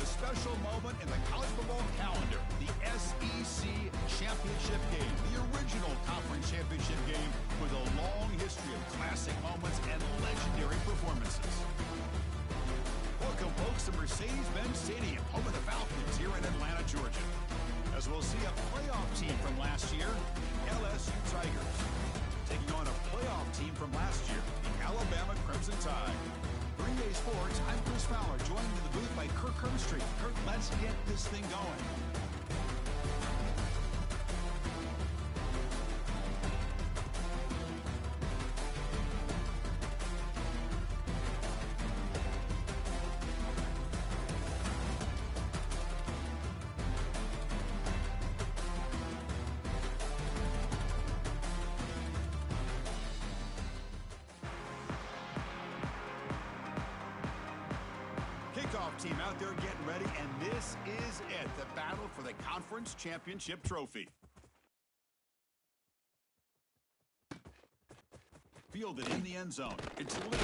special moment in the college football calendar, the SEC Championship game, the original conference championship game with a long history of classic moments and legendary performances. Welcome, folks, to Mercedes-Benz Stadium, home of the Falcons here in Atlanta, Georgia. As we'll see a playoff team from last year, LSU Tigers, taking on a playoff team from last year, the Alabama Crimson Tide. 3A Sports, I'm Chris Fowler, joined in the booth by Kirk Herbstreit. Kirk, let's get this thing going. Kickoff team out there getting ready, and this is it, the battle for the conference championship trophy. Fielded in the end zone. It's legal.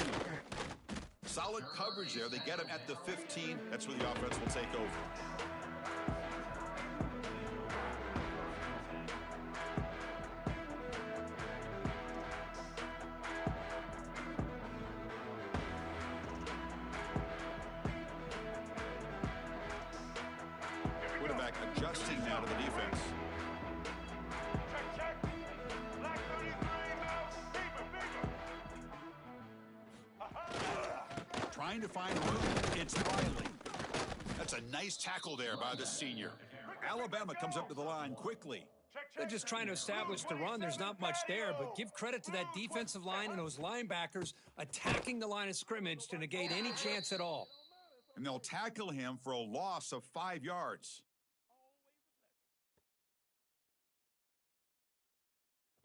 Solid coverage there. They get him at the 15. That's where the offense will take over. Quarterback adjusting now to the defense. Trying to find room. It's Riley. That's a nice tackle there by the senior. Alabama comes up to the line quickly. They're just trying to establish the run. There's not much there, but give credit to that defensive line and those linebackers attacking the line of scrimmage to negate any chance at all. And they'll tackle him for a loss of 5 yards.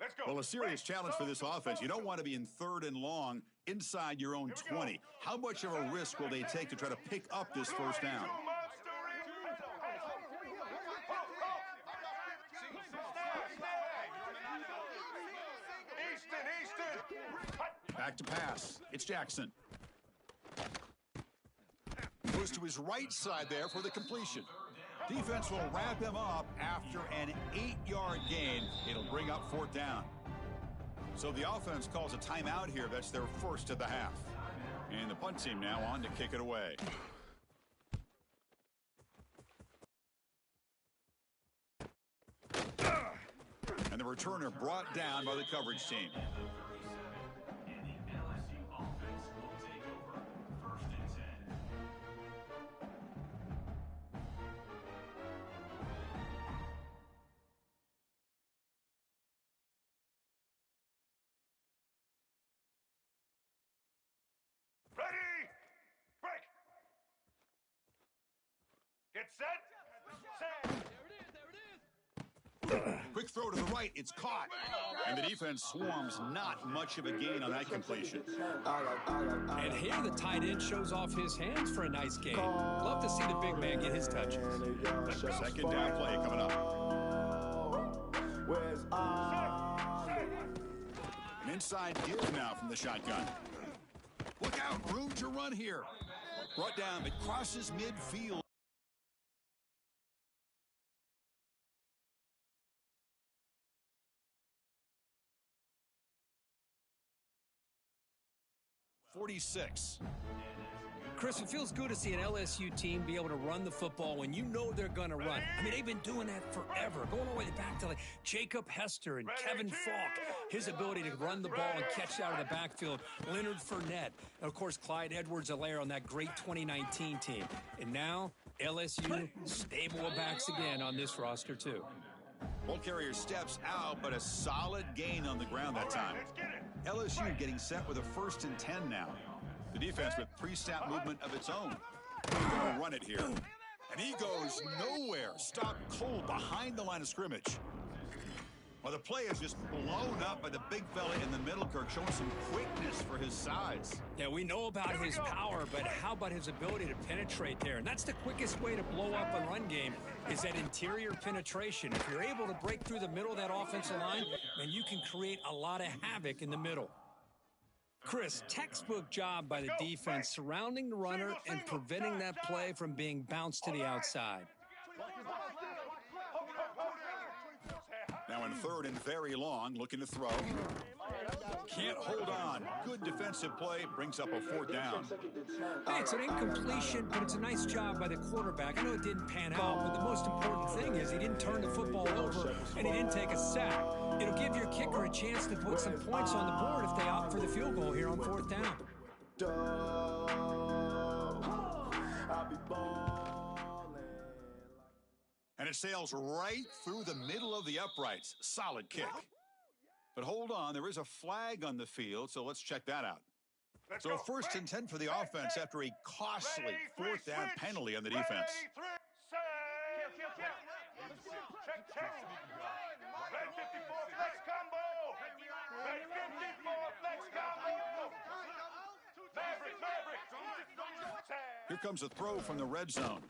Let's go. Well, a serious challenge for this offense. You don't want to be in 3rd and long inside your own 20. How much of a risk will they take to try to pick up this first down? Back to pass. It's Jackson. Goes to his right side there for the completion. Defense will wrap him up after an 8-yard gain. It'll bring up 4th down. So the offense calls a timeout here. That's their first of the half. And the punt team now on to kick it away. And the returner brought down by the coverage team. Get set. Quick throw to the right. It's caught. And the defense swarms. Not much of a gain on that completion. And here the tight end shows off his hands for a nice game. Love to see the big man get his touches. Second down play coming up. An inside give now from the shotgun. Look out. Room to run here. Brought down. It crosses midfield. 46. Chris, it feels good to see an LSU team be able to run the football when you know they're going to run. I mean, they've been doing that forever, going all the way back to like Jacob Hester and Kevin Falk. His ability to run the ball and catch out of the backfield. Leonard Fournette. And, of course, Clyde Edwards-Helaire on that great 2019 team. And now, LSU stable of backs again on this roster, too. Ball carrier steps out, but a solid gain on the ground that time. LSU getting set with a 1st and 10 now. The defense with pre-snap movement of its own. They're going to run it here. And he goes nowhere. Stopped cold behind the line of scrimmage. Well, the play is just blown up by the big fella in the middle, Kirk, showing some quickness for his size. Yeah, we know about his power, but how about his ability to penetrate there? And that's the quickest way to blow up a run game is that interior penetration. If you're able to break through the middle of that offensive line, then you can create a lot of havoc in the middle. Chris, textbook job by the defense surrounding the runner and preventing that play from being bounced to the outside. Now in third and very long, looking to throw. Can't hold on. Good defensive play, brings up a fourth down. Hey, it's an incompletion, but it's a nice job by the quarterback. I know it didn't pan out, but the most important thing is he didn't turn the football over and he didn't take a sack. It'll give your kicker a chance to put some points on the board if they opt for the field goal here on fourth down. And it sails right through the middle of the uprights. Solid kick. But hold on, there is a flag on the field, so let's check that out. So first and 10 for the offense after a costly fourth down penalty on the defense. Here comes a throw from the red zone.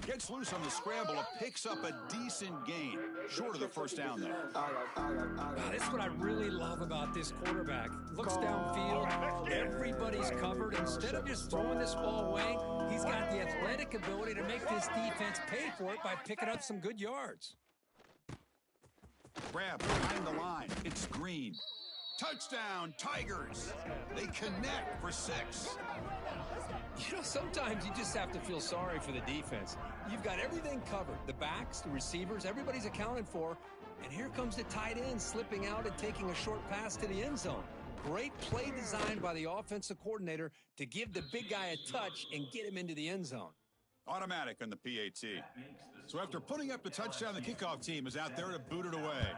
Gets loose on the scramble, picks up a decent gain. Short of the first down, though. That's what I really love about this quarterback. Looks downfield, everybody's covered. Instead of just throwing this ball away, he's got the athletic ability to make this defense pay for it by picking up some good yards. Grab behind the line. It's Green. Touchdown, Tigers. They connect for 6. You know, sometimes you just have to feel sorry for the defense. You've got everything covered. The backs, the receivers, everybody's accounted for. And here comes the tight end slipping out and taking a short pass to the end zone. Great play design by the offensive coordinator to give the big guy a touch and get him into the end zone. Automatic on the PAT. So after putting up the touchdown, the kickoff team is out there to boot it away.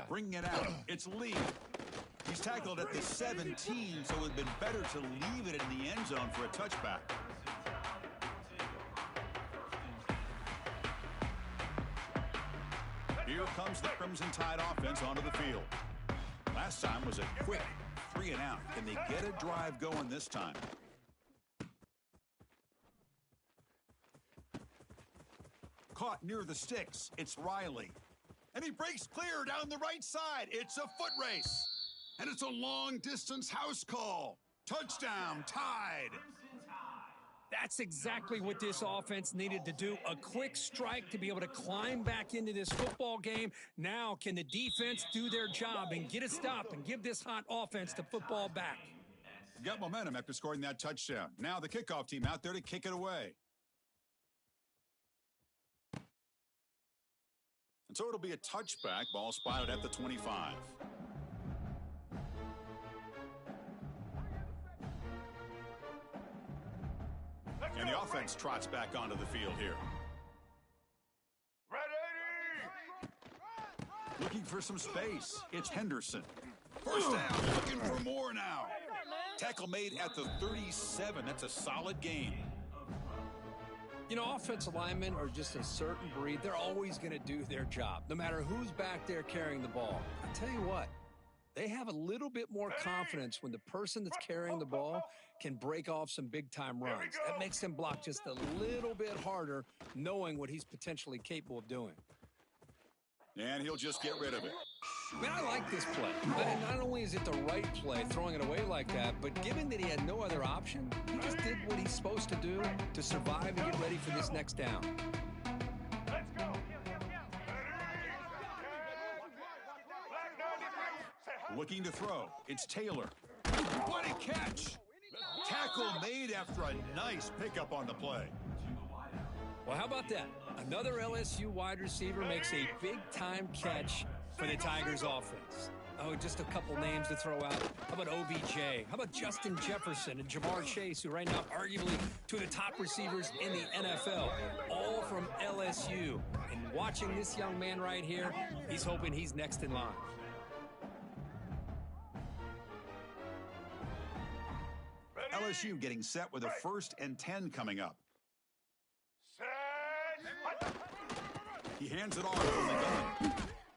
Bringing it out. It's Lee. He's tackled at the 17, so it would have been better to leave it in the end zone for a touchback. Here comes the Crimson Tide offense onto the field. Last time was a quick 3 and out. Can they get a drive going this time? Caught near the sticks. It's Riley. And he breaks clear down the right side. It's a foot race. And it's a long-distance house call. Touchdown, Tide. That's exactly what this offense needed to do. A quick strike to be able to climb back into this football game. Now can the defense do their job and get a stop and give this hot offense the football back? Got momentum after scoring that touchdown. Now the kickoff team out there to kick it away. And so it'll be a touchback. Ball spotted at the 25. And the offense trots back onto the field here. Ready! Looking for some space. It's Henderson. First down. Looking for more now. Tackle made at the 37. That's a solid gain. You know, offensive linemen are just a certain breed. They're always going to do their job, no matter who's back there carrying the ball. I tell you what, they have a little bit more confidence when the person that's carrying the ball can break off some big-time runs. That makes them block just a little bit harder, knowing what he's potentially capable of doing. And he'll just get rid of it. Man, I like this play. Not only is it the right play, throwing it away like that, but given that he had no other option, he just did what he's supposed to do to survive and get ready for this next down. Let's go! Looking to throw. It's Taylor. What a catch! Tackle made after a nice pickup on the play. Well, how about that? Another LSU wide receiver makes a big-time catch for the Tigers offense. Oh, just a couple names to throw out. How about OBJ? How about Justin Jefferson and Jamar Chase, who right now arguably two of the top receivers in the NFL, all from LSU. And watching this young man right here, he's hoping he's next in line. LSU getting set with a 1st and 10 coming up. He hands it off from the gun.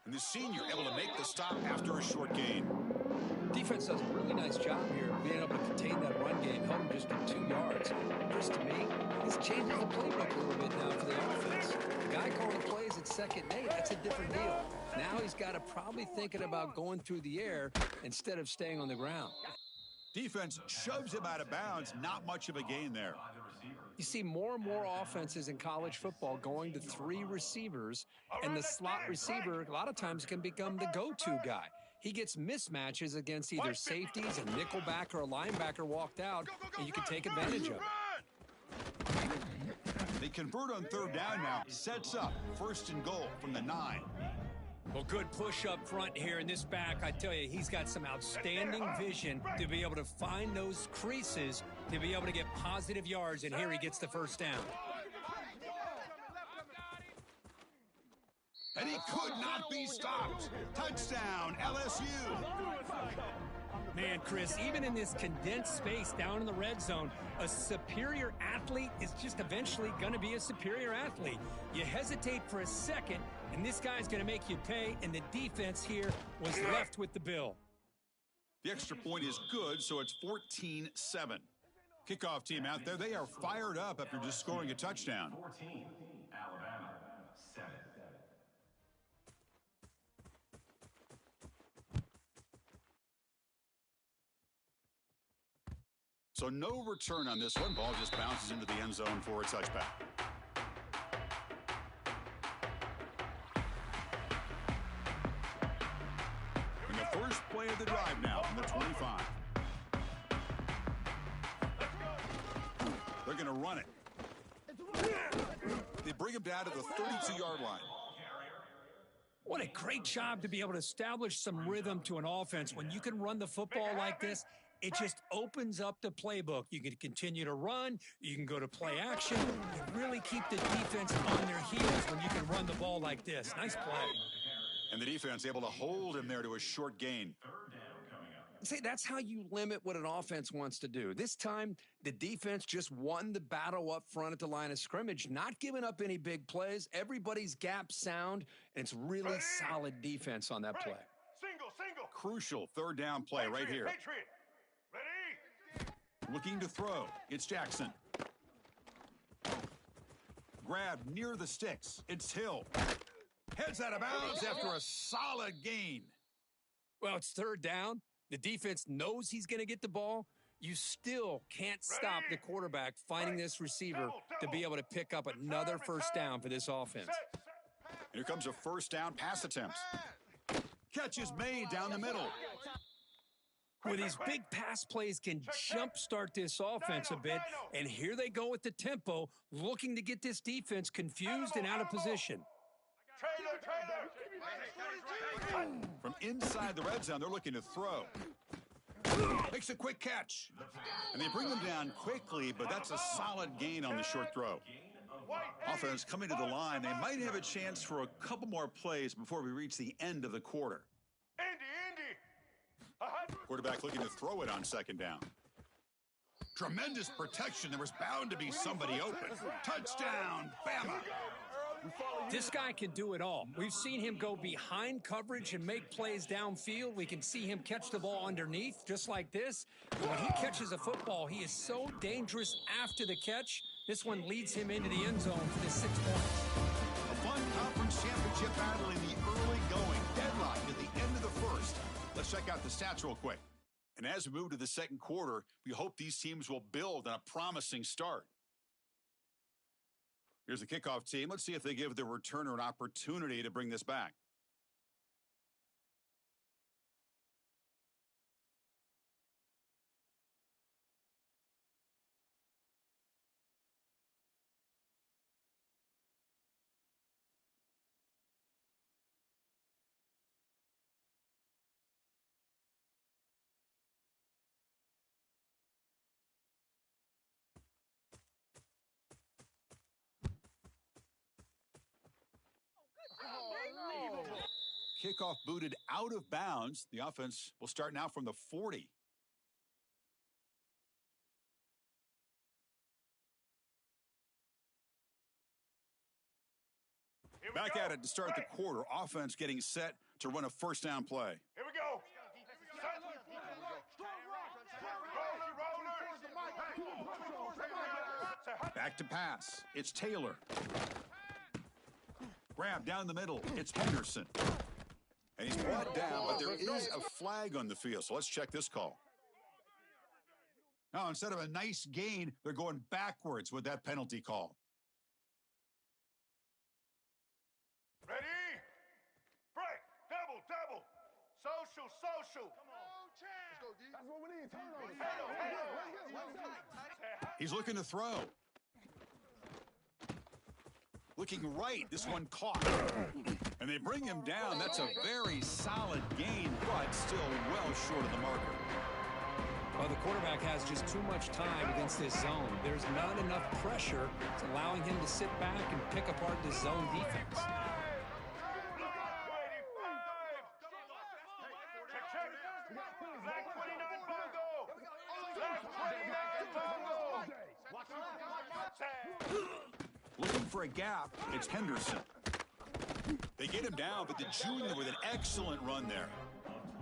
And the senior able to make the stop after a short gain. Defense does a really nice job here of being able to contain that run game, held him just to 2 yards. Chris, to me, this changes the playbook a little bit now for the offense. The guy calling plays at 2nd and 8, that's a different deal. Now he's got to probably thinking about going through the air instead of staying on the ground. Defense shoves him out of bounds. Not much of a gain there. You see more and more offenses in college football going to 3 receivers, and the slot receiver a lot of times can become the go-to guy. He gets mismatches against either safeties, a nickelback, or a linebacker walked out, and you can take advantage of it. They convert on 3rd down now. Sets up 1st and goal from the 9. Well, good push up front here in this back. I tell you, he's got some outstanding vision to be able to find those creases, to be able to get positive yards, and here he gets the 1st down. And he could not be stopped. Touchdown, LSU. Man, Chris, even in this condensed space down in the red zone, a superior athlete is just eventually going to be a superior athlete. You hesitate for a second, and this guy's going to make you pay, and the defense here was left with the bill. The extra point is good, so it's 14-7. Kickoff team out there, they are fired up after just scoring a touchdown. 14, Alabama, 7. So no return on this one. Ball just bounces into the end zone for a touchback. And the first play of the drive now from the 25. They're going to run it. They bring him down to the 32-yard line. What a great job to be able to establish some rhythm to an offense. When you can run the football like this, it just opens up the playbook. You can continue to run. You can go to play action. You really keep the defense on their heels when you can run the ball like this. Nice play. And the defense able to hold him there to a short gain. See, that's how you limit what an offense wants to do. This time, the defense just won the battle up front at the line of scrimmage, not giving up any big plays. Everybody's gap sound, and it's really solid defense on that play. Single. Crucial 3rd down play right here. Patriot. Ready? Looking to throw. It's Jackson. Grab near the sticks. It's Hill. Heads out of bounds after a solid gain. Well, it's 3rd down. The defense knows he's going to get the ball. You still can't stop the quarterback finding this receiver to be able to pick up another 1st down for this offense. Here comes a 1st down pass attempt. Catch is made down the middle. Well, these big pass plays can jumpstart this offense a bit, and here they go with the tempo, looking to get this defense confused and out of position. From inside the red zone, they're looking to throw. Makes a quick catch. And they bring them down quickly, but that's a solid gain on the short throw. Offense coming to the line. They might have a chance for a couple more plays before we reach the end of the quarter. Indy. Quarterback looking to throw it on 2nd down. Tremendous protection. There was bound to be somebody open. Touchdown, Bama. This guy can do it all. We've seen him go behind coverage and make plays downfield. We can see him catch the ball underneath, just like this. But when he catches a football, he is so dangerous after the catch. This one leads him into the end zone for the 6 points. A fun conference championship battle in the early going. Deadlock at the end of the 1st. Let's check out the stats real quick. And as we move to the 2nd quarter, we hope these teams will build on a promising start. Here's the kickoff team. Let's see if they give the returner an opportunity to bring this back. Kickoff booted out of bounds. The offense will start now from the 40. Back at it to start the quarter. Offense getting set to run a 1st down play. Here we go. Back to pass. It's Taylor. Grab down the middle. It's Henderson. And he's brought down, but there is a flag on the field. So let's check this call. Now, instead of a nice gain, they're going backwards with that penalty call. Ready? Break. Double, double. Social, social. Come on. That's what we need. Turnovers. He's looking to throw. Looking right. This one caught. And they bring him down. That's a very solid gain, but still well short of the marker. Well, the quarterback has just too much time against this zone. There's not enough pressure. It's allowing him to sit back and pick apart the zone defense. Looking for a gap. It's Henderson. They get him down, but the junior with an excellent run there.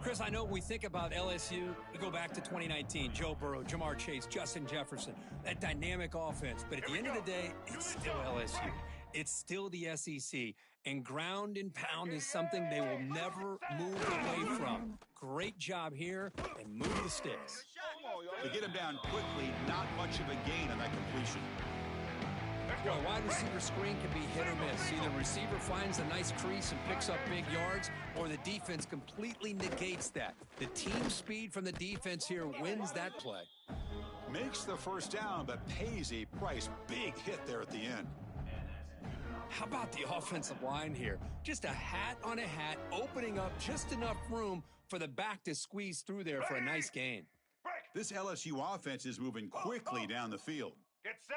Chris, I know when we think about LSU, we go back to 2019, Joe Burrow, Jamar Chase, Justin Jefferson, that dynamic offense. But at the end of the day, it's still LSU. It's still the SEC. And ground and pound is something they will never move away from. Great job here, and move the sticks. They get him down quickly, not much of a gain on that completion. Well, a wide receiver screen can be hit or miss. Either receiver finds a nice crease and picks up big yards, or the defense completely negates that. The team speed from the defense here wins that play. Makes the first down, but pays a price. Big hit there at the end. How about the offensive line here? Just a hat on a hat, opening up just enough room for the back to squeeze through there for a nice gain. This LSU offense is moving quickly down the field. Get set.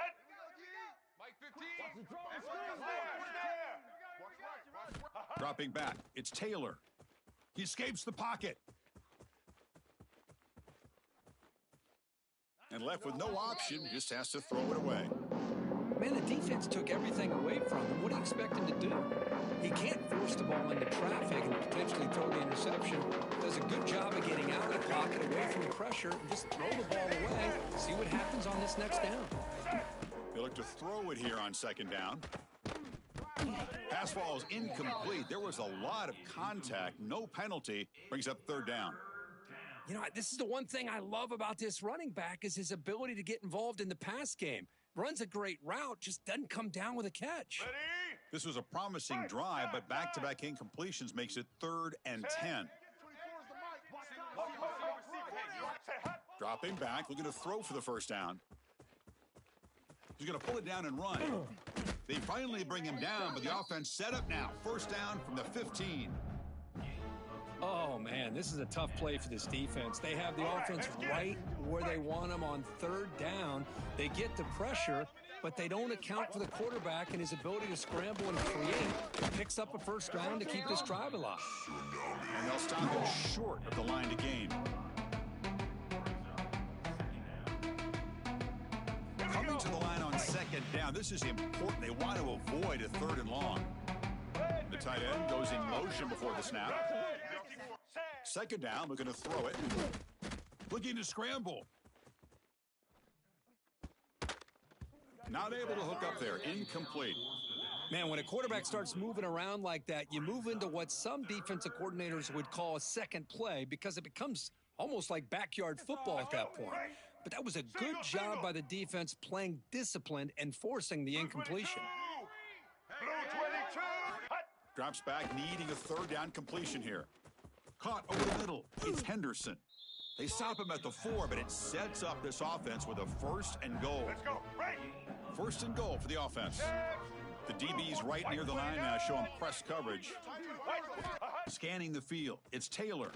Dropping back, it's Taylor. He escapes the pocket. And left with no option, just has to throw it away. Man, the defense took everything away from him. What do you expect him to do? He can't force the ball into traffic and potentially throw the interception. Does a good job of getting out of the pocket, away from the pressure, and just throw the ball away. See what happens on this next down. They look to throw it here on second down. Pass ball is incomplete. There was a lot of contact. No penalty. Brings up third down. You know, this is the one thing I love about this running back is his ability to get involved in the pass game. Runs a great route, just doesn't come down with a catch. Ready? This was a promising drive, but back-to-back incompletions makes it 3rd and 10. Dropping back, looking to throw for the first down. He's going to pull it down and run. They finally bring him down, but the offense set up now. First down from the 15. Oh, man, this is a tough play for this defense. They have the offense right where they want them on third down. They get the pressure, but they don't account for the quarterback and his ability to scramble and create. Picks up a first down to keep this drive alive. And they'll stop him short of the line to gain. Coming to the line on second down. This is important. They want to avoid a 3rd and long. The tight end goes in motion before the snap. Second down, looking to throw it. Looking to scramble. Not able to hook up there. Incomplete. Man, when a quarterback starts moving around like that, you move into what some defensive coordinators would call a second play because it becomes almost like backyard football at that point. But that was a good job by the defense playing disciplined and forcing the incompletion. Drops back, needing a 3rd down completion here. Caught over the middle. It's Henderson. They stop him at the 4, but it sets up this offense with a 1st and goal. Let's go. Right. 1st and goal for the offense. The DB's right near the line now, showing press coverage. Scanning the field. It's Taylor.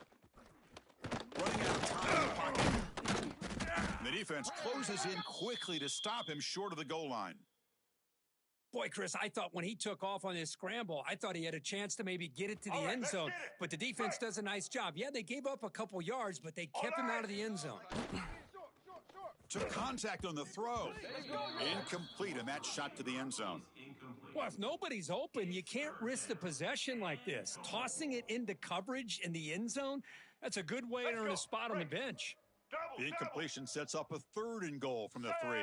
Running out of time in the pocket. The defense closes in quickly to stop him short of the goal line. Boy, Chris, I thought when he took off on his scramble, I thought he had a chance to maybe get it to the end zone. But the defense does a nice job. Yeah, they gave up a couple yards, but they kept him out of the end zone. Took contact on the throw. Incomplete, and that shot to the end zone. Well, if nobody's open, you can't risk the possession like this. Tossing it into coverage in the end zone, that's a good way to earn a spot on the bench. The incompletion sets up a 3rd and goal from the 3.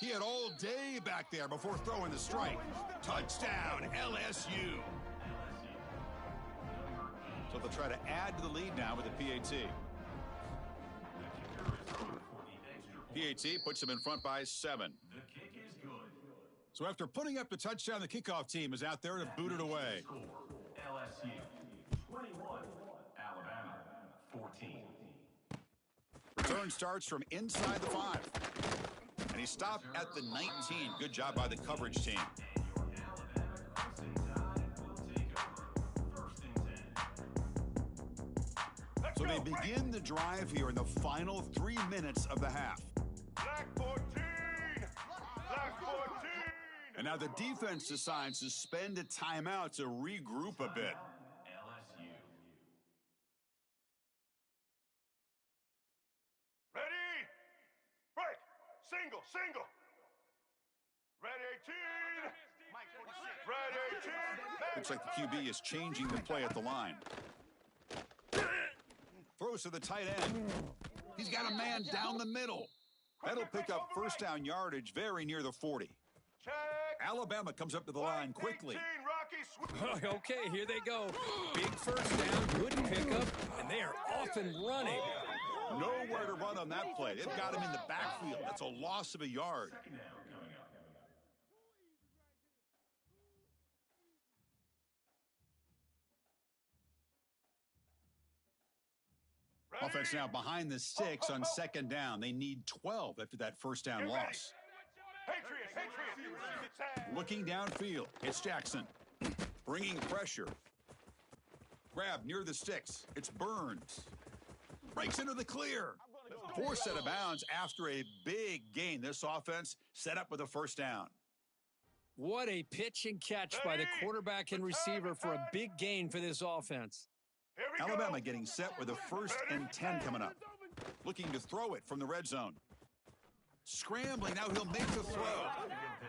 He had all day back there before throwing the strike. Touchdown, LSU. So they'll try to add to the lead now with the PAT. PAT puts them in front by 7. The kick is good. So after putting up the touchdown, the kickoff team is out there to boot it away. LSU 21, Alabama 14. Return starts from inside the 5. And he stopped at the 19. Good job by the coverage team. So they begin the drive here in the final 3 minutes of the half. Black 14! Black 14! And now the defense decides to spend a timeout to regroup a bit. LSU. Ready? Break! Single, single! Red 18! Red 18! Looks like the QB is changing the play at the line. Throws to the tight end. He's got a man down the middle. That'll pick up first down yardage very near the 40. Check! Alabama comes up to the line quickly. 18, Rocky, Okay, here they go. Big first down, good pickup, and they are off and running. Nowhere to run on that play. They've got him in the backfield. That's a loss of a yard. Second down coming up. Ready? Offense now behind the 6 on second down. They need 12 after that first down Get ready. loss. Patriots, Patriots. Looking downfield, it's Jackson. Bringing pressure. Grab near the sticks. It's Burns. Breaks into the clear. 4 set of bounds after a big gain. This offense set up with a first down. What a pitch and catch by the quarterback and receiver for a big gain for this offense. Here we Alabama go. getting set with a 1st and 10 coming up. Looking to throw it from the red zone. Scrambling, now he'll make the throw.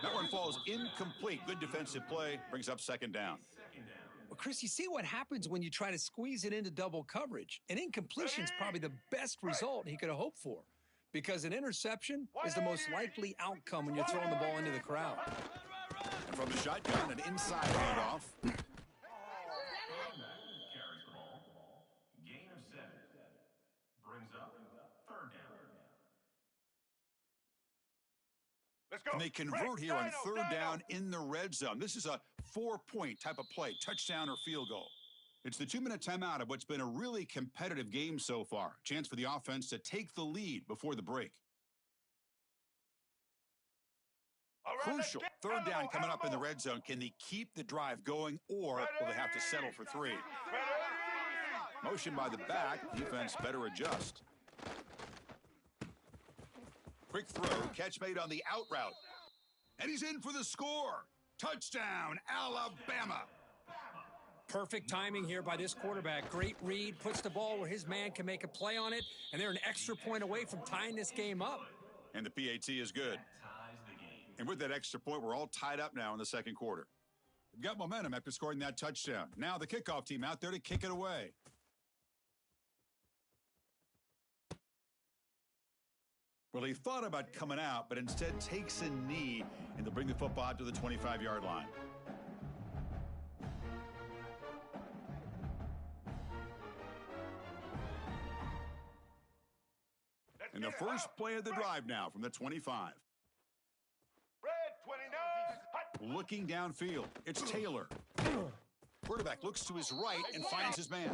That one falls incomplete. Good defensive play, brings up second down. Well, Chris, you see what happens when you try to squeeze it into double coverage. An incompletion is probably the best result he could have hoped for, because an interception is the most likely outcome when you're throwing the ball into the crowd. And from the shotgun, an inside handoff. Carries the ball. Gain of 7. Brings up third down. Let's go. And they convert here on third down in the red zone. This is a 4-point type of play, touchdown or field goal. It's the 2-minute timeout of what's been a really competitive game so far. Chance for the offense to take the lead before the break. All right, Crucial. let's get Third down animal, coming up in the animal. red zone. Can they keep the drive going, or will they have to settle for 3? Ready? Motion by the back. Defense better adjust. Quick throw. Catch made on the out route. And he's in for the score. Touchdown, Alabama. Perfect timing here by this quarterback. Great read, puts the ball where his man can make a play on it, and they're an extra point away from tying this game up. And the PAT is good. Ties the game. And with that extra point, we're all tied up now in the second quarter. We've got momentum after scoring that touchdown. Now the kickoff team out there to kick it away. Well, he thought about coming out, but instead takes a knee, and they'll bring the football out to the 25-yard line. And the first play of the drive now from the 25. Red 29. Hot. Looking downfield, it's Taylor. Quarterback looks to his right and finds his man.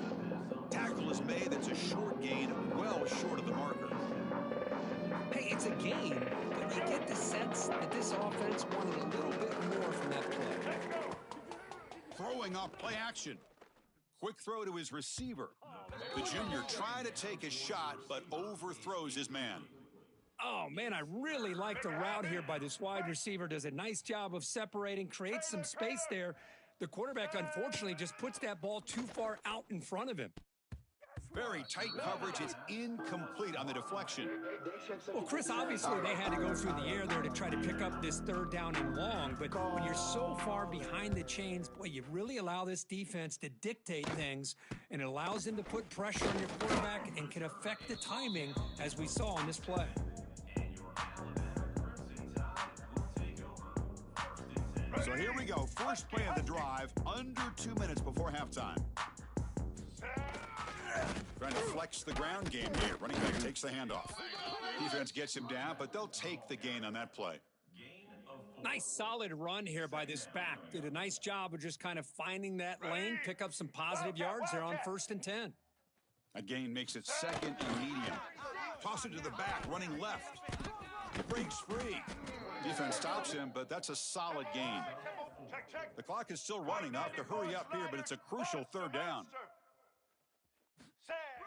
Tackle is made. That's a short gain, well short of the marker. Hey, it's a game, but you get the sense that this offense wanted a little bit more from that play. Throwing off play action. Quick throw to his receiver. The junior trying to take a shot, but overthrows his man. Oh, man, I really like the route here by this wide receiver. Does a nice job of separating, creates some space there. The quarterback, unfortunately, just puts that ball too far out in front of him. Very tight coverage. It's incomplete on the deflection. Well, Chris, obviously they had to go through the air there to try to pick up this third down and long, but when you're so far behind the chains, boy, you really allow this defense to dictate things, and it allows them to put pressure on your quarterback and can affect the timing, as we saw on this play. And your Alabama Crimson Tide So here we go. First play of the drive, under 2 minutes before halftime. Trying to flex the ground game here. Running back takes the handoff. Defense gets him down, but they'll take the gain on that play. Nice solid run here by this back. Did a nice job of just kind of finding that lane, pick up some positive yards there on 1st and 10. That gain makes it 2nd and medium. Toss it to the back, running left. He breaks free. Defense stops him, but that's a solid gain. The clock is still running. They'll have to hurry up here, but it's a crucial 3rd down.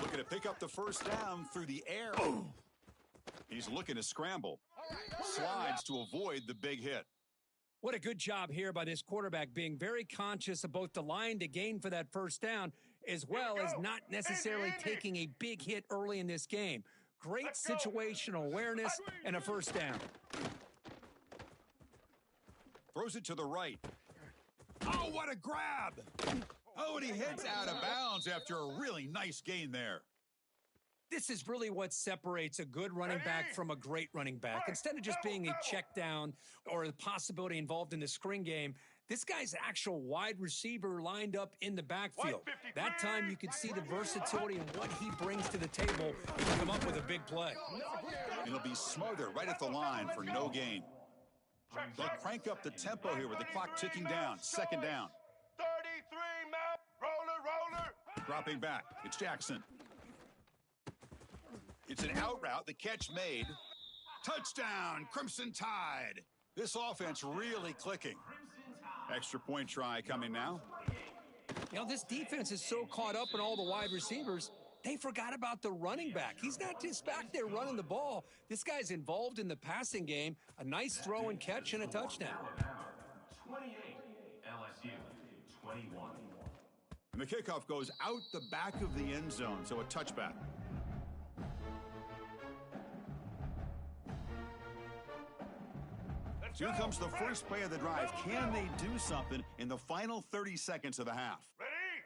Looking to pick up the 1st down through the air. He's looking to scramble. Slides to avoid the big hit. What a good job here by this quarterback, being very conscious of both the line to gain for that 1st down, as well as not necessarily taking a big hit early in this game. Great situational awareness and a 1st down. Throws it to the right. Oh, what a grab! Oh, and he heads out of bounds after a really nice gain there. This is really what separates a good running back from a great running back. Instead of just being a check down or the possibility involved in the screen game, this guy's actual wide receiver lined up in the backfield. That time you could see the versatility and what he brings to the table to come up with a big play. He'll be smothered right at the line for no gain. They'll crank up the tempo here with the clock ticking down. 2nd down. 33, Mount. Roller. Dropping back. It's Jackson. It's an out route. The catch made. Touchdown, Crimson Tide. This offense really clicking. Extra point try coming now. You know, this defense is so caught up in all the wide receivers, they forgot about the running back. He's not just back there running the ball. This guy's involved in the passing game. A nice throw and catch and a touchdown. 28, LSU, 21. And the kickoff goes out the back of the end zone, so a touchback. Here comes the first play of the drive. Can they do something in the final 30 seconds of the half? Ready?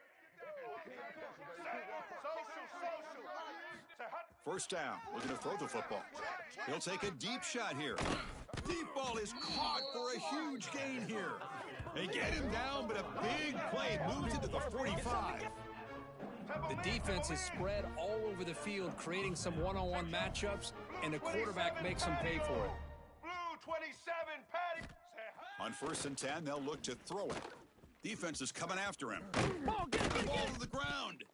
Social. 1st down. Looking to throw the football. He'll take a deep shot here. Deep ball is caught for a huge gain here. They get him down, but a big play moves into the 45. The defense is spread all over the field, creating some one-on-one matchups, and the quarterback makes them pay for it. Blue 27, Patty. On 1st and 10, they'll look to throw it. Defense is coming after him. Ball to the ground.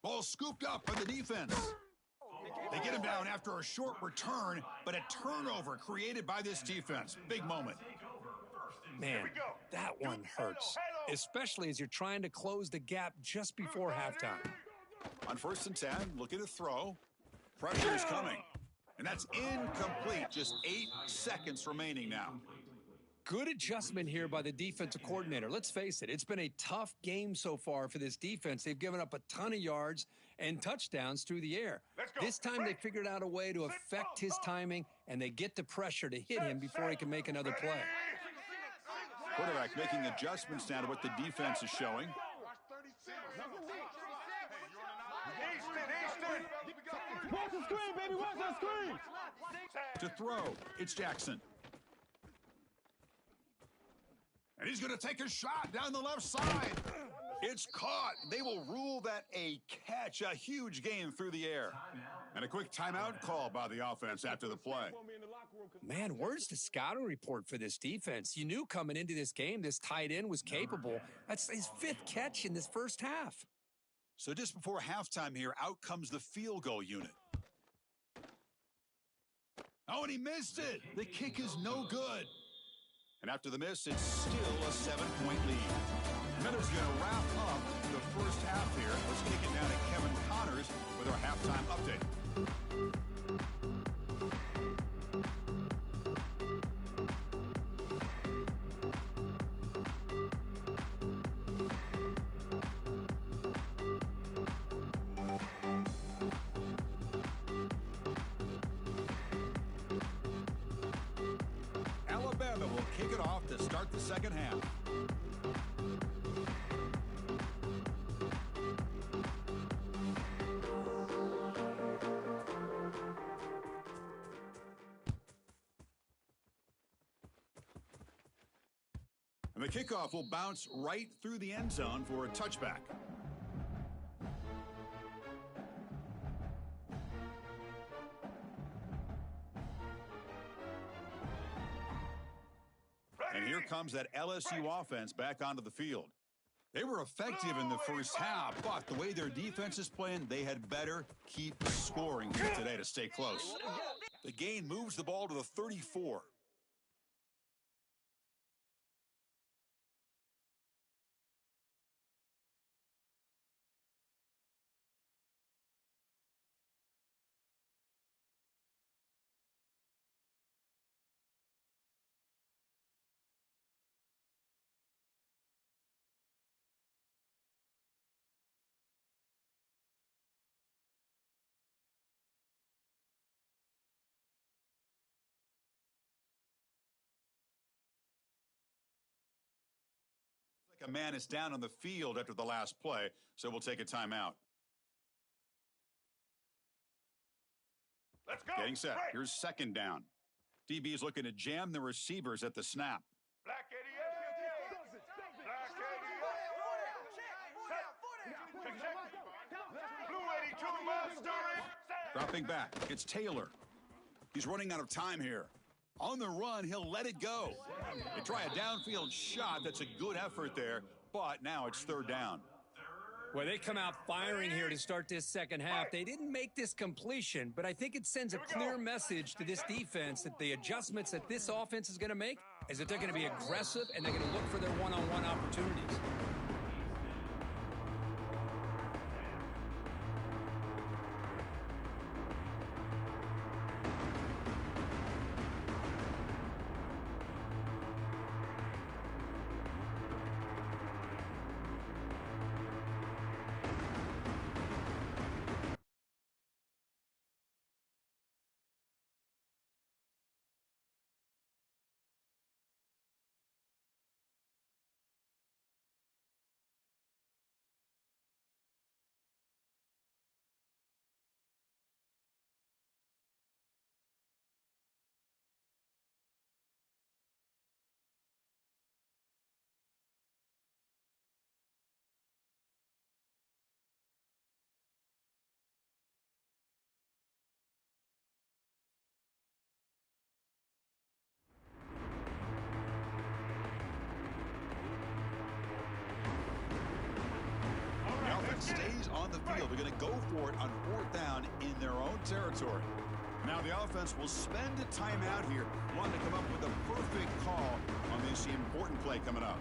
Ball scooped up by the defense. They get him down after a short return, but a turnover created by this defense. Big moment. Man, that one hurts, especially as you're trying to close the gap just before halftime. On 1st and 10, looking to throw. Pressure is coming. And that's incomplete. Just 8 seconds remaining now. Good adjustment here by the defensive coordinator. Let's face it, it's been a tough game so far for this defense. They've given up a ton of yards and touchdowns through the air. This time they figured out a way to affect his timing, and they get the pressure to hit him before he can make another play. Quarterback making adjustments now to what the defense is showing. Watch the screen, baby. Watch that screen. To throw, it's Jackson. And he's going to take a shot down the left side. It's caught. They will rule that a catch, a huge gain through the air. And a quick timeout call by the offense after the play. Man, where's the scouting report for this defense? You knew coming into this game this tight end was capable. That's his 5th catch in this first half. So just before halftime here, out comes the field goal unit. Oh, and he missed it. The kick is no good. And after the miss, it's still a 7-point lead. Miller's going to wrap up the first half here. Let's kick it down to Kevin Connors with our halftime update. Alabama will kick it off to start the second half. And the kickoff will bounce right through the end zone for a touchback. And here comes that LSU offense back onto the field. They were effective in the first half, but the way their defense is playing, they had better keep scoring here today to stay close. The gain moves the ball to the 34. A man is down on the field after the last play, so we'll take a timeout. Let's go. Getting set. Right. Here's second down. DB is looking to jam the receivers at the snap. Black 88. Black 88. Check. Blue 82 monster. Dropping back. It's Taylor. He's running out of time here. On the run, he'll let it go. They try a downfield shot. That's a good effort there, but now it's third down. Well, they come out firing here to start this second half. They didn't make this completion, but I think it sends a clear message to this defense that the adjustments that this offense is going to make is that they're going to be aggressive and they're going to look for their one-on-one opportunities. Stays on the field. They're going to go for it on fourth down in their own territory. Now the offense will spend a timeout here, wanting to come up with a perfect call on this important play coming up.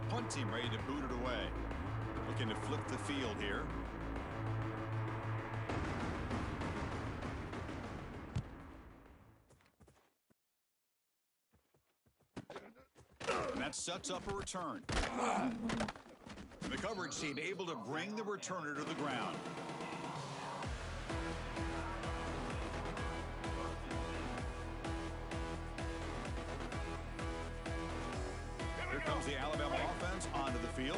Punt team ready to boot it away. Looking to flip the field here. And that sets up a return. The coverage team able to bring the returner to the ground. Here comes the Alabama offense onto the field.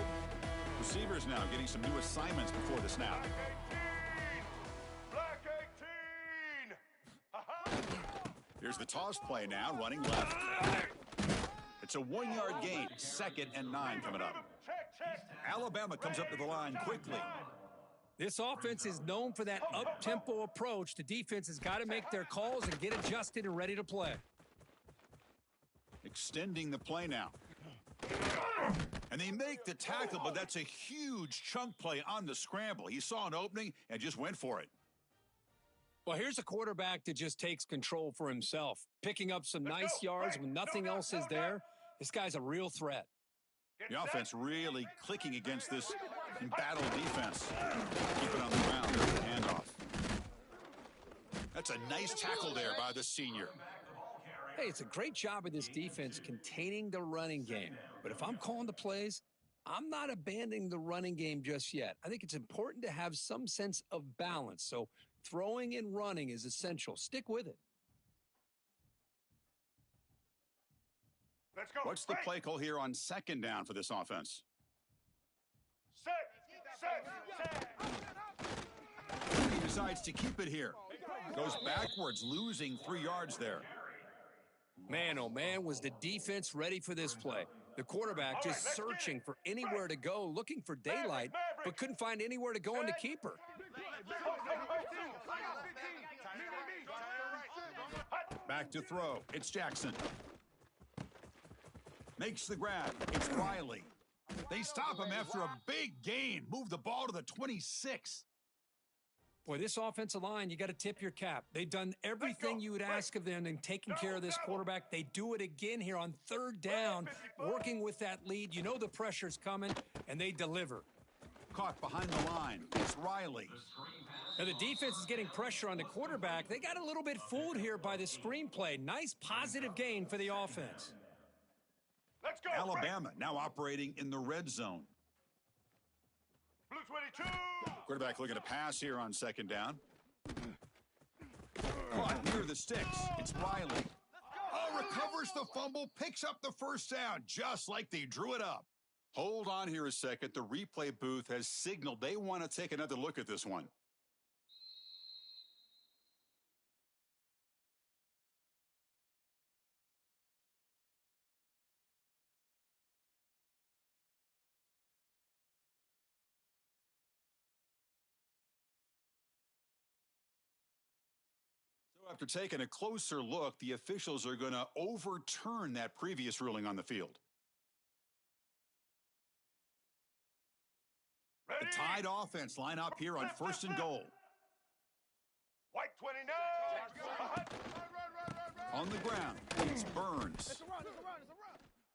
Receivers now getting some new assignments before the snap. Black 18. Here's the toss play now, running left. It's a 1-yard gain, 2nd and 9 coming up. Alabama comes up to the line quickly. This offense is known for that up-tempo approach. The defense has got to make their calls and get adjusted and ready to play. Extending the play now. And they make the tackle, but that's a huge chunk play on the scramble. He saw an opening and just went for it. Well, here's a quarterback that just takes control for himself, picking up some nice yards when nothing else is there. This guy's a real threat. The offense really clicking against this embattled defense. Keep it on the ground. There's the handoff. That's a nice tackle there by the senior. Hey, it's a great job of this defense containing the running game. But if I'm calling the plays, I'm not abandoning the running game just yet. I think it's important to have some sense of balance. So throwing and running is essential. Stick with it. Let's go. What's the play call here on second down for this offense? Set. He decides to keep it here. Goes backwards, losing 3 yards there. Man, oh man, was the defense ready for this play. The quarterback just searching for anywhere to go, looking for daylight, but couldn't find anywhere to go on the keeper. Back to throw. It's Jackson. Makes the grab. It's Riley. They stop him after a big gain. Move the ball to the 26. Boy, this offensive line, you got to tip your cap. They've done everything you would ask of them in taking care of this quarterback. They do it again here on third down, working with that lead. You know the pressure's coming, and they deliver. Caught behind the line. It's Riley. Now, the defense is getting pressure on the quarterback. They got a little bit fooled here by the screenplay. Nice positive gain for the offense. Let's go. Alabama now operating in the red zone. Blue 22. Quarterback looking to pass here on second down. Caught near the sticks. It's Riley. Oh, recovers the fumble, picks up the first down, just like they drew it up. Hold on here a second. The replay booth has signaled they want to take another look at this one. After taking a closer look, the officials are going to overturn that previous ruling on the field. Ready? The tied offense line up here on first and goal. White 29. On the ground, it's Burns.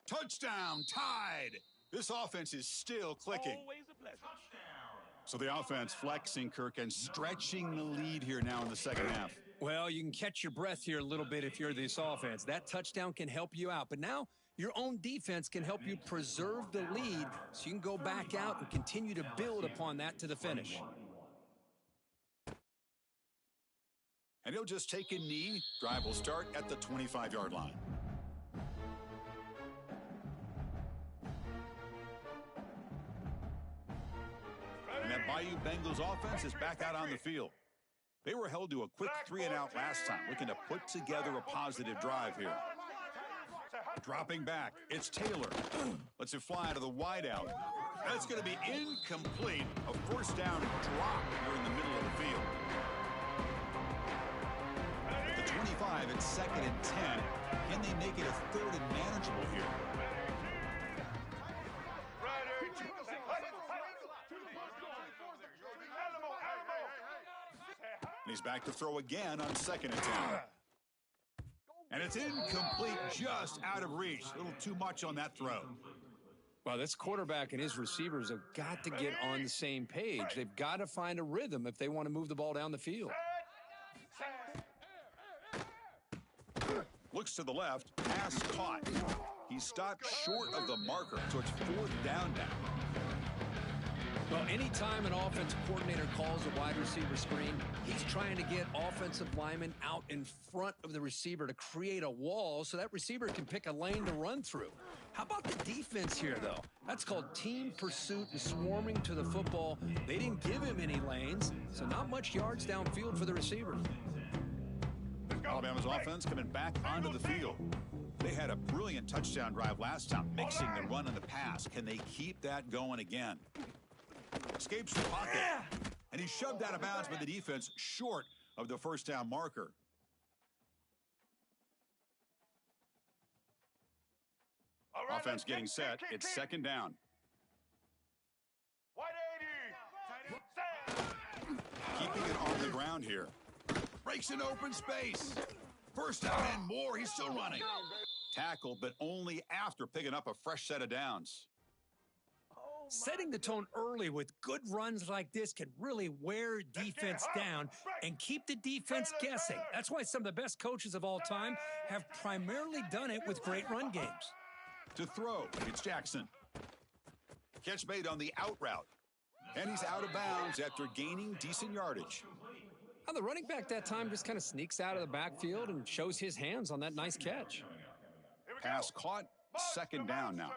Touchdown, tied. This offense is still clicking. Always a pleasure. So the offense flexing, Kirk, and stretching the lead here now in the second half. Well, you can catch your breath here a little bit if you're this offense. That touchdown can help you out. But now your own defense can help you preserve the lead so you can go back out and continue to build upon that to the finish. And he'll just take a knee. Drive will start at the 25-yard line. And that Bayou Bengals offense is back out on the field. They were held to a quick 3-and-out last time, looking to put together a positive drive here. Dropping back, it's Taylor. Lets it fly to the wideout. That's going to be incomplete. A first down drop here in the middle of the field. At the 25, it's 2nd and 10. Can they make it a 3rd and manageable here? And he's back to throw again on 2nd and 10. And it's incomplete, just out of reach. A little too much on that throw. Well, this quarterback and his receivers have got to get on the same page. They've got to find a rhythm if they want to move the ball down the field. Looks to the left, pass caught. He's stopped short of the marker, so it's 4th down now. Well, anytime an offensive coordinator calls a wide receiver screen, he's trying to get offensive linemen out in front of the receiver to create a wall so that receiver can pick a lane to run through. How about the defense here, though? That's called team pursuit and swarming to the football. They didn't give him any lanes, so not much yards downfield for the receiver. Alabama's offense coming back onto the field. They had a brilliant touchdown drive last time, mixing the run and the pass. Can they keep that going again? Escapes the pocket, and he's shoved out of bounds by the defense short of the first down marker. Offense getting set. It's 2nd down. 180. Keeping it on the ground here. Breaks an open space. First down and more. He's still running. Tackle, but only after picking up a fresh set of downs. Setting the tone early with good runs like this can really wear defense down and keep the defense guessing. That's why some of the best coaches of all time have primarily done it with great run games. To throw, it's Jackson. Catch made on the out route. And he's out of bounds after gaining decent yardage. Now, the running back that time just kind of sneaks out of the backfield and shows his hands on that nice catch. Pass caught, 2nd down now.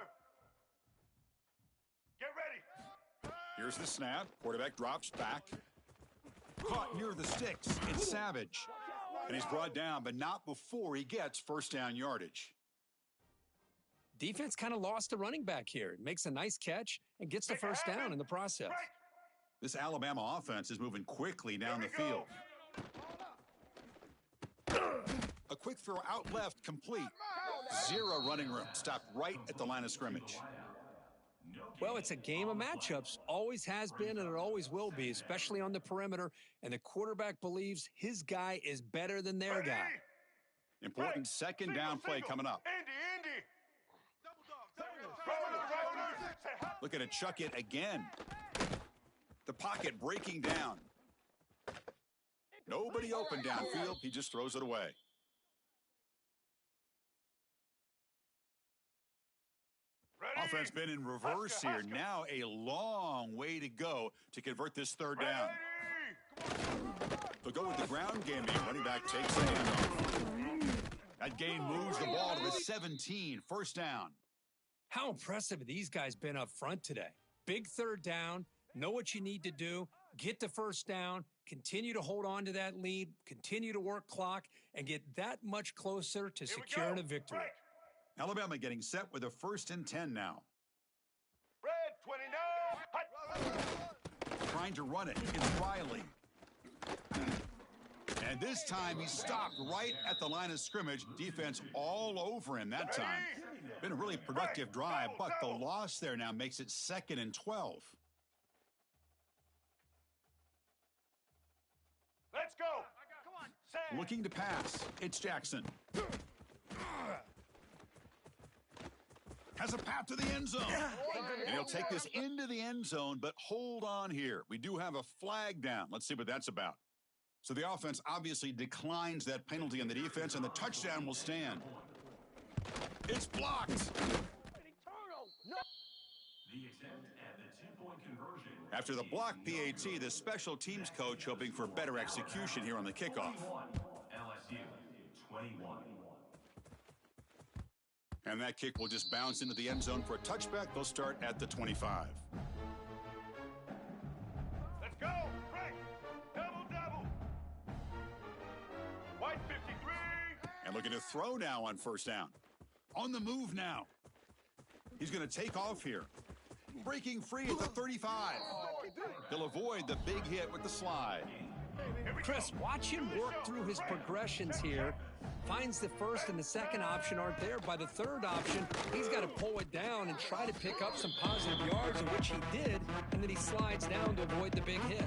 Get ready. Here's the snap. Quarterback drops back. Caught near the sticks. It's Savage. And he's brought down, but not before he gets first down yardage. Defense kind of lost a running back here. Makes a nice catch and gets the first down in the process. This Alabama offense is moving quickly down the field. A quick throw out left, complete. Zero running room. Stopped right at the line of scrimmage. Well, it's a game of matchups. Always has been and it always will be, especially on the perimeter. And the quarterback believes his guy is better than their guy. Important second down play coming up. Looking to chuck it again. The pocket breaking down. Nobody open downfield. He just throws it away. Offense been in reverse here. Now a long way to go to convert this third down. They'll go with the ground game. Running back takes the handoff. That gain moves the ball to the 17. First down. How impressive have these guys been up front today? Big third down. Know what you need to do. Get the first down. Continue to hold on to that lead. Continue to work clock and get that much closer to securing a victory. Alabama getting set with a 1st and 10 now. Red 29. Trying to run it. It's Riley. And this time he stopped right at the line of scrimmage. Defense all over him that time. Been a really productive drive, but the loss there now makes it 2nd and 12. Let's go. Come on. Looking to pass. It's Jackson. Has a path to the end zone. And he'll take this into the end zone, but hold on here. We do have a flag down. Let's see what that's about. So the offense obviously declines that penalty on the defense, and the touchdown will stand. It's blocked. The attempt at the 2-point conversion. After the block PAT, the special teams coach hoping for better execution here on the kickoff. LSU 21. And that kick will just bounce into the end zone for a touchback. They'll start at the 25. Let's go. Frank. Double. White 53. And looking to throw now on first down. On the move now. He's going to take off here. Breaking free at the 35. He'll avoid the big hit with the slide. Chris, watch him work through his progressions here. Finds the first and the second option aren't there. By the third option, he's got to pull it down and try to pick up some positive yards, of which he did, and then he slides down to avoid the big hit.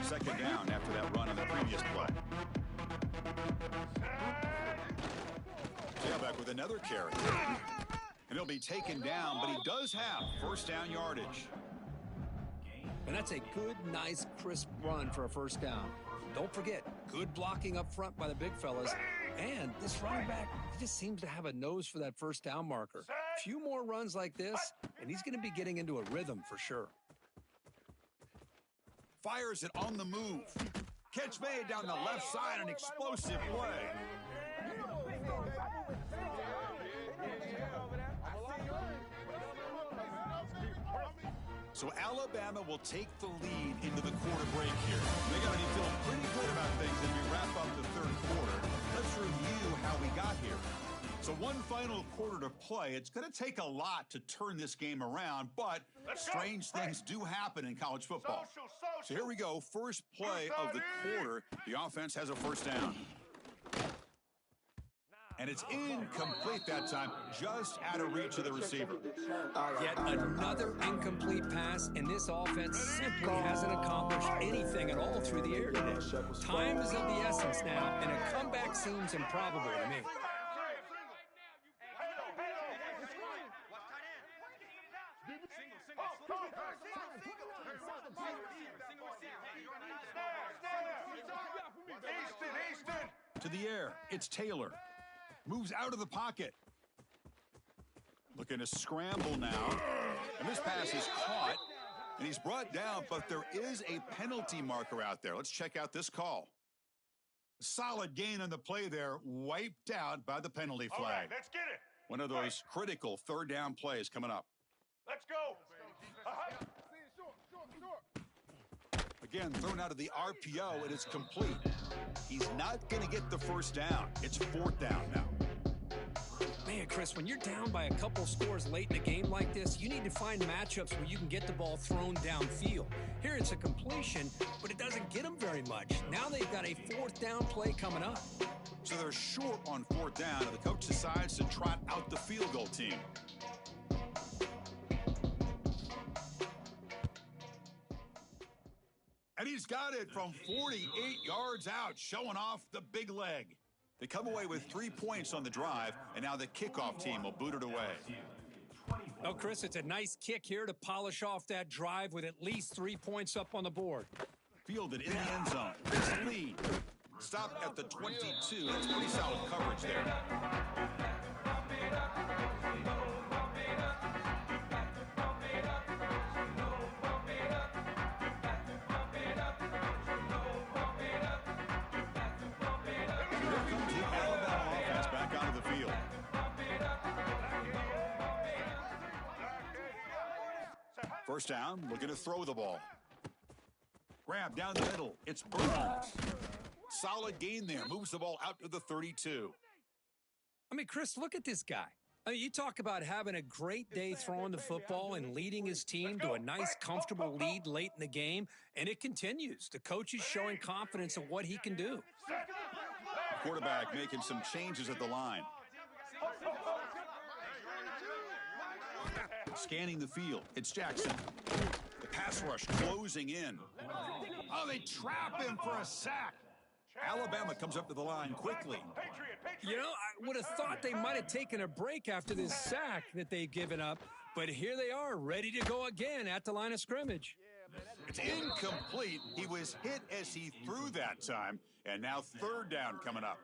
Second down after that run on the previous play. Tailback with another carry. And he'll be taken down, but he does have first down yardage. And that's a good, nice, crisp run for a first down. Don't forget, good blocking up front by the big fellas. And this running back, he just seems to have a nose for that first down marker. A few more runs like this, and he's going to be getting into a rhythm for sure. Fires it on the move. Catch made down the left side, an explosive play. So Alabama will take the lead into the quarter break here. They got to be feeling pretty good about things as we wrap up the third quarter. Let's review how we got here. So one final quarter to play. It's going to take a lot to turn this game around, but strange things do happen in college football. So here we go. First play of the quarter. The offense has a first down. And it's incomplete that time, just out of reach of the receiver. Yet another incomplete pass, and this offense simply hasn't accomplished anything at all through the air today. Time is of the essence now, and a comeback seems improbable to me. To the air, it's Taylor. Moves out of the pocket. Looking to scramble now. And this pass is caught. And he's brought down, but there is a penalty marker out there. Let's check out this call. Solid gain on the play there. Wiped out by the penalty flag. All right, let's get it. One of those critical third down plays coming up. Let's go. Again, thrown out of the RPO, and it's complete. He's not going to get the first down. It's fourth down now. Man, Chris, when you're down by a couple scores late in a game like this, you need to find matchups where you can get the ball thrown downfield. Here it's a completion, but it doesn't get them very much. Now they've got a fourth down play coming up. So they're short on fourth down, and the coach decides to trot out the field goal team. And he's got it from 48 yards out, showing off the big leg. They come away with 3 points on the drive, and now the kickoff team will boot it away. Oh, Chris, it's a nice kick here to polish off that drive with at least 3 points up on the board. Fielded in the end zone. This lead. Stop at the 22. That's pretty solid coverage there. First down, looking to throw the ball. Grab down the middle. It's Burns. Solid gain there. Moves the ball out to the 32. I mean, Chris, look at this guy. I mean, you talk about having a great day throwing the football and leading his team to a nice, comfortable lead late in the game, and it continues. The coach is showing confidence in what he can do. Quarterback making some changes at the line. Scanning the field. It's Jackson. The pass rush closing in. Oh, they trap him for a sack. Alabama comes up to the line quickly. You know, I would have thought they might have taken a break after this sack that they've given up, but here they are, ready to go again at the line of scrimmage. It's incomplete. He was hit as he threw that time, and now third down coming up.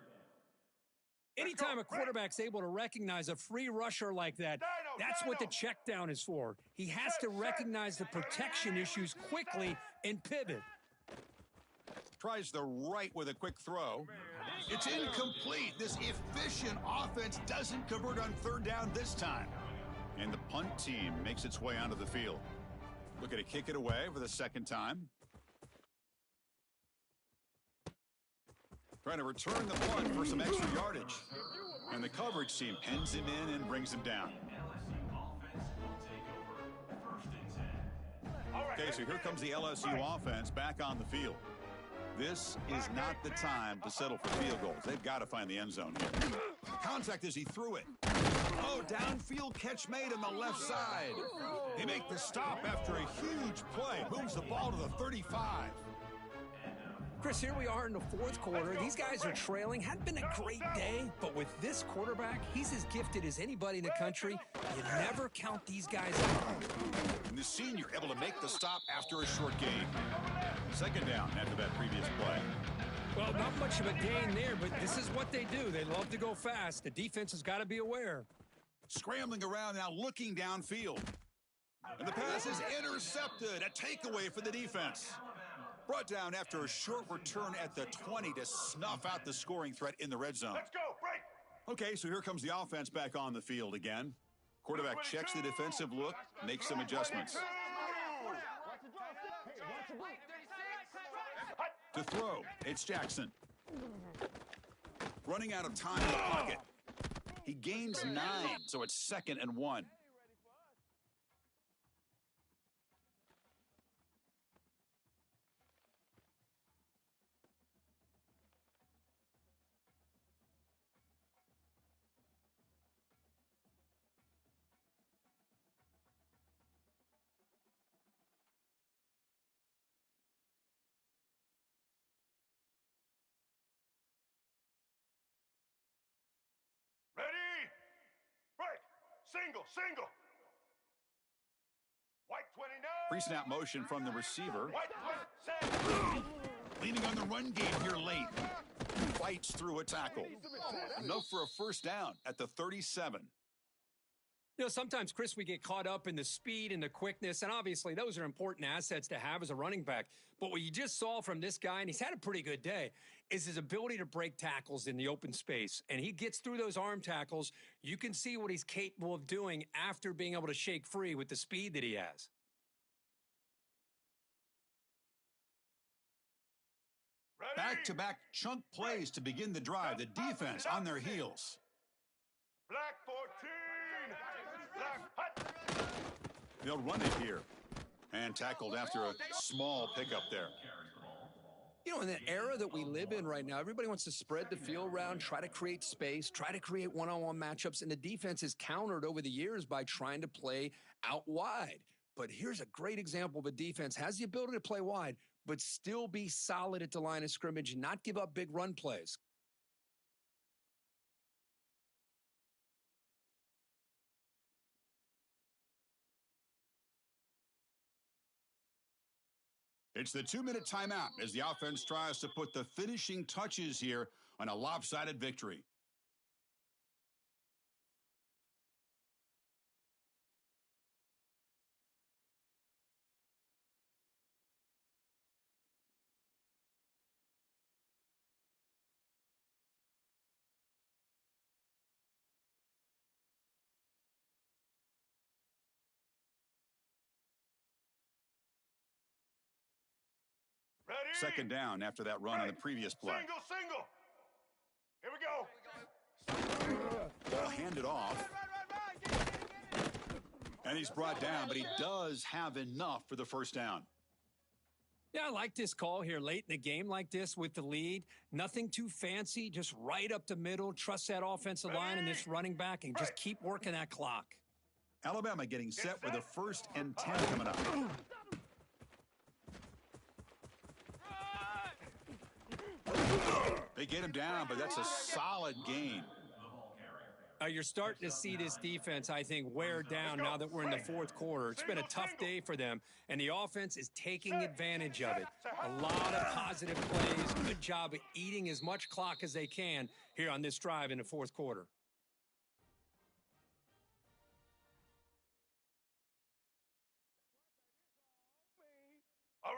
Anytime a quarterback's able to recognize a free rusher like that, that's what the check down is for. He has to recognize the protection issues quickly and pivot. Tries the right with a quick throw. It's incomplete. This efficient offense doesn't convert on third down this time. And the punt team makes its way onto the field. Looking to kick it away for the second time. Trying to return the punt for some extra yardage. And the coverage team pins him in and brings him down. Okay, so here comes the LSU offense back on the field. This is not the time to settle for field goals. They've got to find the end zone here. Contact as he threw it. Oh, downfield catch made on the left side. They make the stop after a huge play. Moves the ball to the 35. Chris, here we are in the fourth quarter. These guys are trailing. Hadn't been a great day, but with this quarterback, he's as gifted as anybody in the country. You never count these guys out. And the senior able to make the stop after a short gain. Second down after that previous play. Well, not much of a gain there, but this is what they do. They love to go fast. The defense has got to be aware. Scrambling around now, looking downfield. And the pass is intercepted. A takeaway for the defense. Brought down after a short return at the 20 to snuff out the scoring threat in the red zone. Let's go, break. Okay, so here comes the offense back on the field again. Quarterback checks the defensive look, makes some adjustments. To throw, it's Jackson. Running out of time in the pocket. He gains 9, so it's 2nd and 1. Ready? Break. Single. White 29. Pre-snap motion from the receiver. White 27. Leaning on the run game here late. Fights through a tackle. Enough for a first down at the 37. You know, sometimes, Chris, we get caught up in the speed and the quickness, and obviously those are important assets to have as a running back. But what you just saw from this guy, and he's had a pretty good day, is his ability to break tackles in the open space. And he gets through those arm tackles. You can see what he's capable of doing after being able to shake free with the speed that he has. Ready? Back-to-back chunk plays to begin the drive. The defense on their heels. Black 42. They'll run it here. And tackled after a small pickup there. You know, in the era that we live in right now, everybody wants to spread the field around, try to create space, try to create one-on-one matchups, and the defense is countered over the years by trying to play out wide. But here's a great example of a defense has the ability to play wide, but still be solid at the line of scrimmage and not give up big run plays. It's the 2-minute timeout as the offense tries to put the finishing touches here on a lopsided victory. Ready? Second down after that run on the previous play. Single. Here we go. Ball handed off. And he's brought down, but he does have enough for the first down. Yeah, I like this call here late in the game like this with the lead. Nothing too fancy, just right up the middle. Trust that offensive line and this running back and just keep working that clock. Alabama getting set with a 1st and 10 coming up. They get him down, but that's a solid gain. You're starting to see this defense, I think, wear down now that we're in the fourth quarter. It's been a tough day for them, and the offense is taking advantage of it. A lot of positive plays. Good job of eating as much clock as they can here on this drive in the fourth quarter.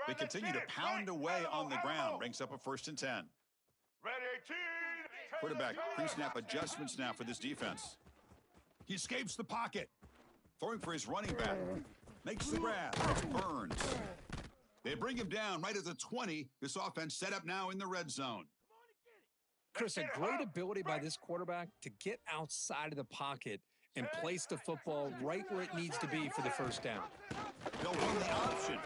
They continue to pound away on the ground. Brings up a 1st and 10. Ready, 18. Quarterback pre-snap adjustments now for this defense. He escapes the pocket. Throwing for his running back. Makes the grab. It's Burns. They bring him down right at the 20. This offense set up now in the red zone. Chris, a great ability by this quarterback to get outside of the pocket and place the football right where it needs to be for the first down. They'll run the option.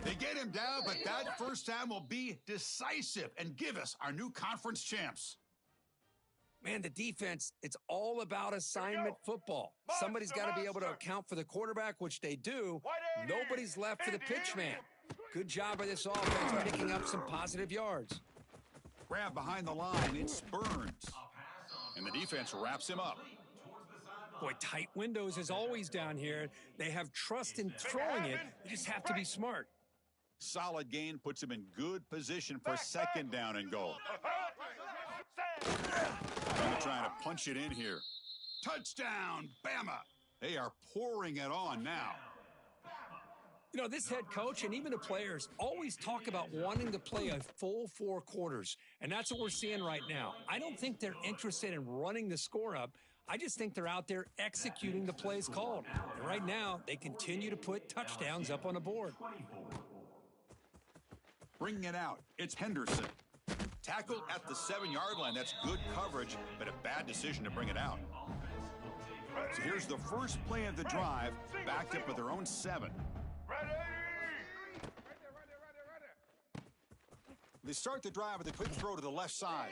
They get him down, but that first down will be decisive and give us our new conference champs. Man, the defense, it's all about assignment football. Somebody's got to be able to account for the quarterback, which they do. Nobody's left for the pitch man. Good job by this offense picking up some positive yards. Grab behind the line, it's Burns. And the defense wraps him up. Boy, tight windows is always down here. They have trust in throwing it. They just have to be smart. Solid gain puts him in good position for 2nd down and goal. They're trying to punch it in here. Touchdown, Bama. They are pouring it on now. You know, this head coach and even the players always talk about wanting to play a full 4 quarters, and that's what we're seeing right now. I don't think they're interested in running the score up. I just think they're out there executing the plays called. And right now, they continue to put touchdowns up on the board. Bringing it out, it's Henderson. Tackle at the 7-yard line. That's good coverage, but a bad decision to bring it out. So here's the first play of the drive, backed up with their own 7. They start the drive with a quick throw to the left side.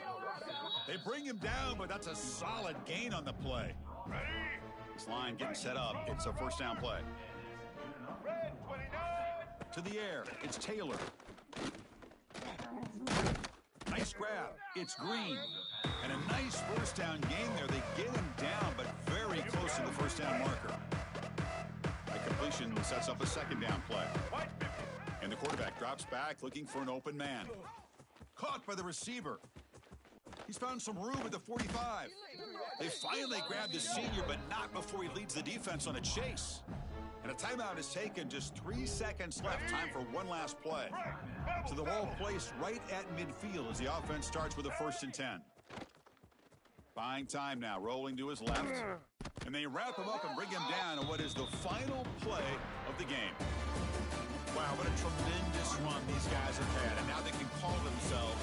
They bring him down, but that's a solid gain on the play. This line getting set up. It's a 1st down play. To the air, it's Taylor. Nice grab. It's Green. And a nice 1st down gain there. They get him down, but very close to the 1st down marker. A completion sets up a 2nd down play. And the quarterback drops back looking for an open man. Caught by the receiver. He's found some room at the 45. They finally grabbed the senior, but not before he leads the defense on a chase. And a timeout is taken. Just 3 seconds left. Time for one last play. So the ball placed right at midfield as the offense starts with a 1st and 10. Buying time now, rolling to his left. And they wrap him up and bring him down on what is the final play of the game. Wow, what a tremendous run these guys have had. And now they can call themselves